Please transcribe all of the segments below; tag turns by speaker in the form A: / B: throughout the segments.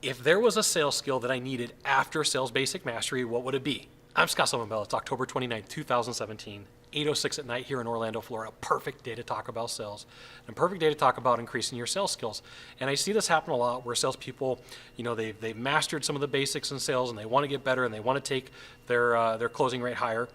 A: If there was a sales skill that I needed after sales basic mastery, what would it be? I'm Scott Sylvan Bell. It's October 29th, 2017, 8:06 at night here in Orlando, Florida. Perfect day to talk about sales, and a perfect day to talk about increasing your sales skills. And I see this happen a lot where salespeople, they've mastered some of the basics in sales and they want to get better and they want to take their closing rate higher.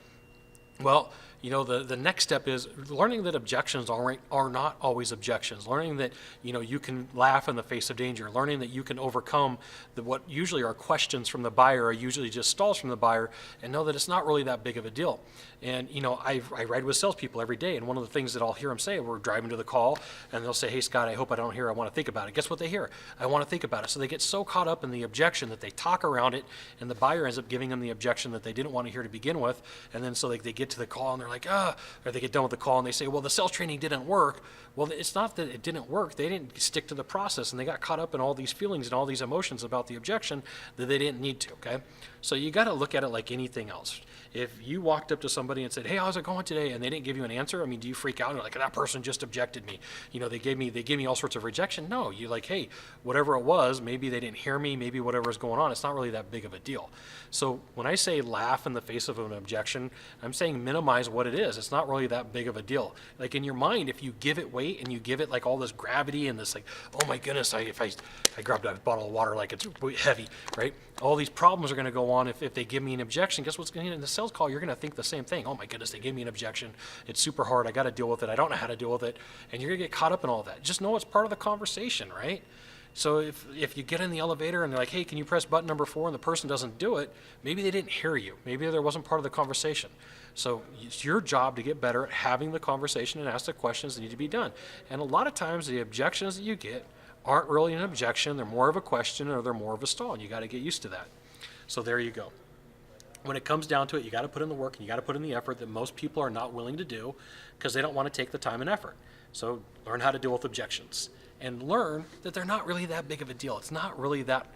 A: Well, the next step is learning that objections are not always objections. Learning that, you can laugh in the face of danger. Learning that you can overcome what usually are questions from the buyer or usually just stalls from the buyer, and know that it's not really that big of a deal. And, I ride with salespeople every day, and one of the things that I'll hear them say, we're driving to the call, and they'll say, "Hey, Scott, I hope I don't hear, I want to think about it." Guess what they hear? "I want to think about it." So they get so caught up in the objection that they talk around it, and the buyer ends up giving them the objection that they didn't want to hear to begin with, and then so they get to the call, and they're like, or they get done with the call and they say, "Well, the sales training didn't work." Well, it's not that it didn't work. They didn't stick to the process, and they got caught up in all these feelings and all these emotions about the objection that they didn't need to, okay? So you got to look at it like anything else. If you walked up to somebody and said, "Hey, how's it going today?" and they didn't give you an answer, do you freak out? You're like, "That person just objected me. They gave me all sorts of rejection." No, you're like, "Hey, whatever it was, maybe they didn't hear me, maybe whatever's going on, it's not really that big of a deal." So when I say laugh in the face of an objection, I'm saying minimize what it is. It's not really that big of a deal. Like in your mind, if you give it weight and you give it like all this gravity and this like, "Oh my goodness, if I grabbed a bottle of water, like it's heavy," right? All these problems are going to go on if they give me an objection. Guess what's going to in the sales call? You're going to think the same thing. "Oh my goodness, they gave me an objection. It's super hard. I got to deal with it. I don't know how to deal with it." And you're going to get caught up in all that. Just know it's part of the conversation, right? So if you get in the elevator and they're like, "Hey, can you press button number 4?" and the person doesn't do it, maybe they didn't hear you. Maybe there wasn't part of the conversation. So it's your job to get better at having the conversation and ask the questions that need to be done. And a lot of times the objections that you get aren't really an objection. They're more of a question or they're more of a stall. And you got to get used to that. So there you go. When it comes down to it, you got to put in the work and you got to put in the effort that most people are not willing to do because they don't want to take the time and effort. So learn how to deal with objections and learn that they're not really that big of a deal. It's not really that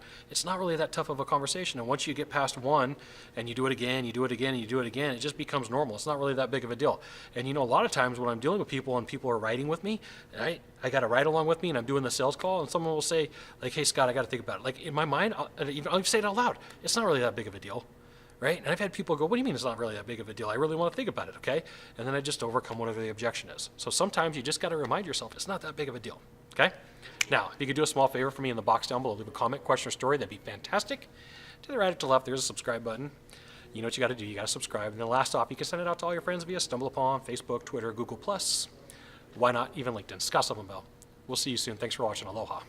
A: tough of a conversation. And once you get past one and you do it again, you do it again, and you do it again, it just becomes normal. It's not really that big of a deal. And a lot of times when I'm dealing with people and people are writing with me, I got a ride along with me and I'm doing the sales call and someone will say like, "Hey, Scott, I got to think about it." Like in my mind, I'll say it out loud. It's not really that big of a deal. Right? And I've had people go, "What do you mean it's not really that big of a deal? I really want to think about it," okay? And then I just overcome whatever the objection is. So sometimes you just got to remind yourself it's not that big of a deal, okay? Now, if you could do a small favor for me in the box down below, leave a comment, question, or story, that'd be fantastic. To the right or to the left, there's a subscribe button. You know what you got to do. You got to subscribe. And then last off, you can send it out to all your friends via StumbleUpon, Facebook, Twitter, Google+. Why not even LinkedIn? Scott Sylvan Bell. We'll see you soon. Thanks for watching. Aloha.